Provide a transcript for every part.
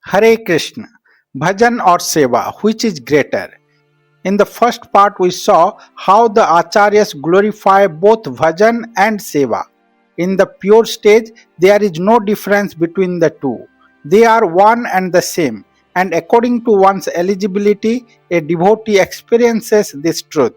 Hare Krishna, Bhajan or Seva, which is greater? In the first part, we saw how the Acharyas glorify both Bhajan and Seva. In the pure stage, there is no difference between the two. They are one and the same, and according to one's eligibility, a devotee experiences this truth.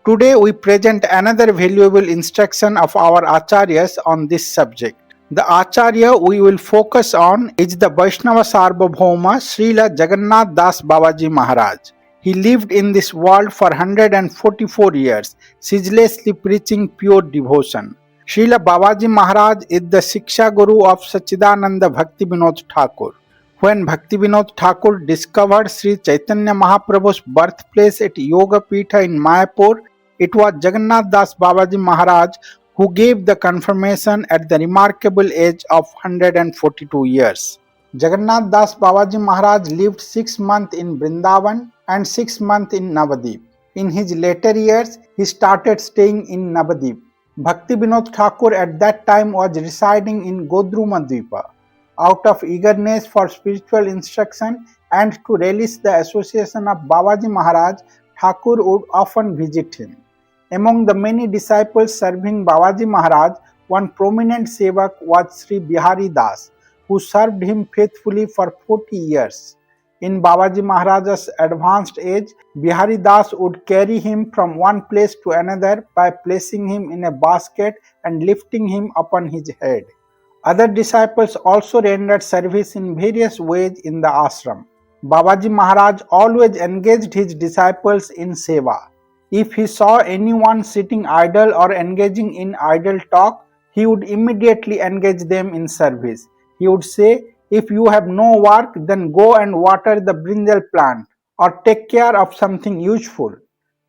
Today, we present another valuable instruction of our Acharyas on this subject. The Acharya we will focus on is the Vaishnava Sarvabhauma Srila Jagannath Das Babaji Maharaj. He lived in this world for 144 years, ceaselessly preaching pure devotion. Srila Babaji Maharaj is the Shiksha Guru of Sachidananda Bhakti Vinod Thakur. When Bhakti Vinod Thakur discovered Sri Chaitanya Mahaprabhu's birthplace at Yoga Pitha in Mayapur, it was Jagannath Das Babaji Maharaj who gave the confirmation at the remarkable age of 142 years. Jagannath Das Babaji Maharaj lived 6 months in Vrindavan and 6 months in Navadip. In his later years, he started staying in Navadip. Bhakti Vinod Thakur at that time was residing in Godruma Dvipa. Out of eagerness for spiritual instruction and to relish the association of Babaji Maharaj, Thakur would often visit him. Among the many disciples serving Babaji Maharaj, one prominent sevak was Sri Bihari Das, who served him faithfully for 40 years. In Babaji Maharaj's advanced age, Bihari Das would carry him from one place to another by placing him in a basket and lifting him upon his head. Other disciples also rendered service in various ways in the ashram. Babaji Maharaj always engaged his disciples in seva. If he saw anyone sitting idle or engaging in idle talk, he would immediately engage them in service. He would say, "If you have no work, then go and water the brinjal plant or take care of something useful."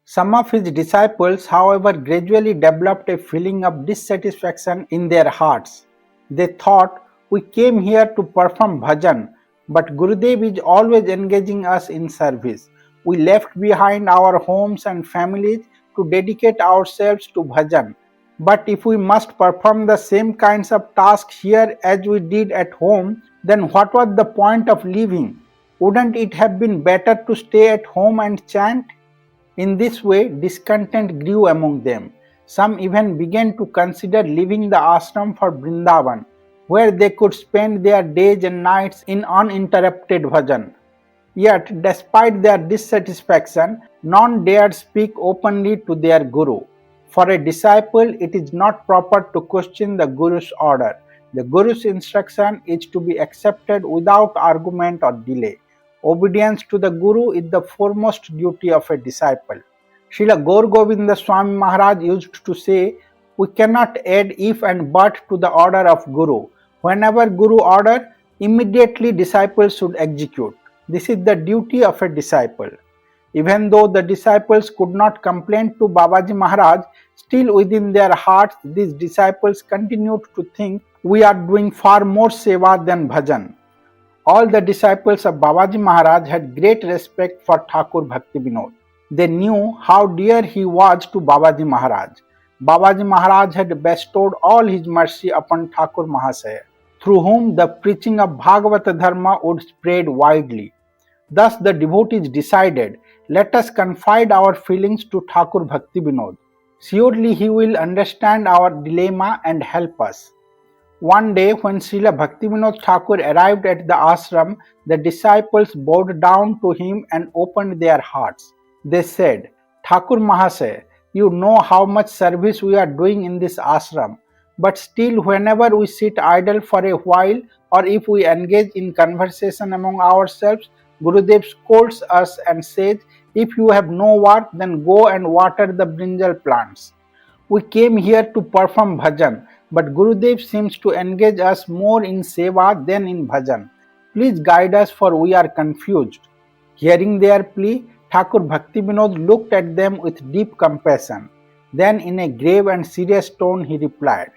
Some of his disciples, however, gradually developed a feeling of dissatisfaction in their hearts. They thought, "We came here to perform bhajan, but Gurudev is always engaging us in service. We left behind our homes and families to dedicate ourselves to bhajan. But if we must perform the same kinds of tasks here as we did at home, then what was the point of leaving? Wouldn't it have been better to stay at home and chant?" In this way, discontent grew among them. Some even began to consider leaving the ashram for Vrindavan, where they could spend their days and nights in uninterrupted bhajan. Yet, despite their dissatisfaction, none dared speak openly to their Guru. For a disciple, it is not proper to question the Guru's order. The Guru's instruction is to be accepted without argument or delay. Obedience to the Guru is the foremost duty of a disciple. Srila Gaur Govinda Swami Maharaj used to say, "We cannot add if and but to the order of Guru. Whenever Guru order, immediately disciples should execute. This is the duty of a disciple." Even though the disciples could not complain to Babaji Maharaj, still within their hearts these disciples continued to think, "We are doing far more seva than bhajan." All the disciples of Babaji Maharaj had great respect for Thakur Bhakti Vinod. They knew how dear he was to Babaji Maharaj. Babaji Maharaj had bestowed all his mercy upon Thakur Mahasaya, through whom the preaching of Bhagavata Dharma would spread widely. Thus the devotees decided, "Let us confide our feelings to Thakur Bhakti Vinod. Surely he will understand our dilemma and help us." One day when Srila Bhakti Vinod Thakur arrived at the ashram, the disciples bowed down to him and opened their hearts. They said, "Thakur Mahasaya, you know how much service we are doing in this ashram, but still whenever we sit idle for a while or if we engage in conversation among ourselves, Gurudev scolds us and says, 'If you have no work, then go and water the brinjal plants.' We came here to perform bhajan, but Gurudev seems to engage us more in seva than in bhajan. Please guide us, for we are confused." Hearing their plea, Thakur Bhakti Vinod looked at them with deep compassion. Then in a grave and serious tone he replied,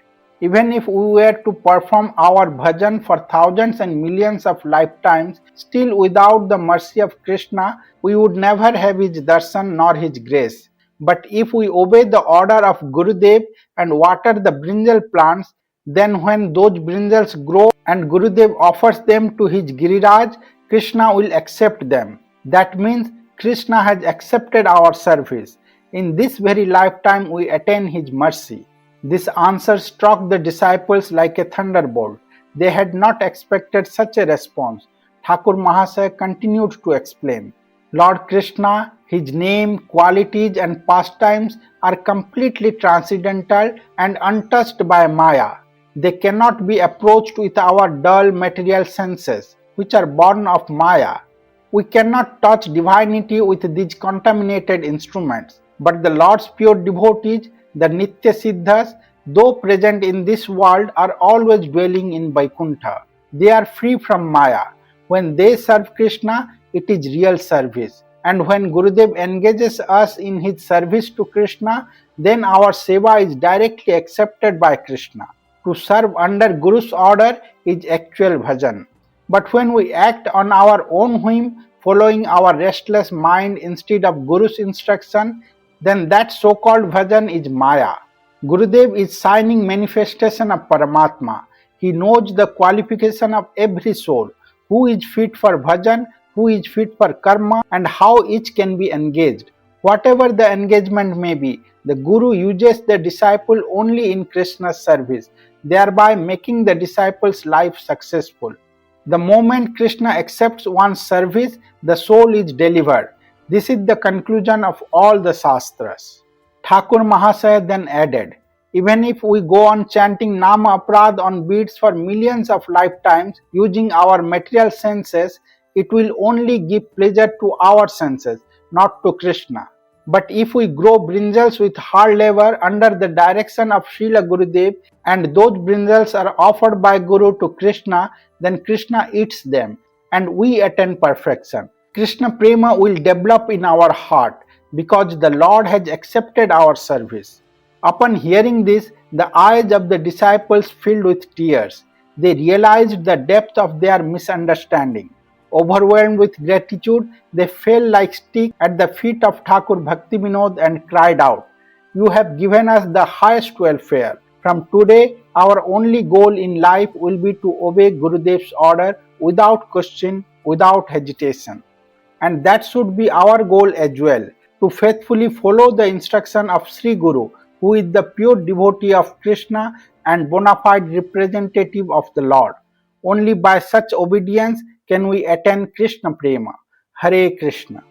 "Even if we were to perform our bhajan for thousands and millions of lifetimes, still without the mercy of Krishna, we would never have his darshan nor his grace. But if we obey the order of Gurudev and water the brinjal plants, then when those brinjals grow and Gurudev offers them to his Giriraj, Krishna will accept them. That means Krishna has accepted our service. In this very lifetime we attain his mercy. This answer struck the disciples like a thunderbolt. They had not expected such a response. Thakur Mahasaya continued to explain. Lord Krishna, his name, qualities and pastimes are completely transcendental and untouched by Maya. They cannot be approached with our dull material senses, which are born of Maya. We cannot touch divinity with these contaminated instruments. But the Lord's pure devotees, the Nitya Siddhas, though present in this world, are always dwelling in Vaikuntha. They are free from Maya. When they serve Krishna, it is real service. And when Gurudev engages us in his service to Krishna, then our seva is directly accepted by Krishna. To serve under Guru's order is actual bhajan. But when we act on our own whim, following our restless mind instead of Guru's instruction, then that so-called bhajan is Maya. Gurudev is shining manifestation of Paramatma. He knows the qualification of every soul, who is fit for bhajan, who is fit for karma, and how each can be engaged. Whatever the engagement may be, the Guru uses the disciple only in Krishna's service, thereby making the disciple's life successful. The moment Krishna accepts one's service, the soul is delivered. This is the conclusion of all the Shastras. Thakur Mahasaya then added, even if we go on chanting Nama Aprad on beats for millions of lifetimes using our material senses, it will only give pleasure to our senses, not to Krishna. But if we grow brinjals with hard labor under the direction of Srila Gurudev and those brinjals are offered by Guru to Krishna, then Krishna eats them and we attain perfection. Krishna Prema will develop in our heart because the Lord has accepted our service. Upon hearing this, the eyes of the disciples filled with tears. They realized the depth of their misunderstanding. Overwhelmed with gratitude, they fell like sticks at the feet of Thakur Bhakti Vinod and cried out, "You have given us the highest welfare. From today, our only goal in life will be to obey Gurudev's order without question, without hesitation." And that should be our goal as well, to faithfully follow the instruction of Sri Guru, who is the pure devotee of Krishna and bona fide representative of the Lord. Only by such obedience can we attain Krishna Prema. Hare Krishna.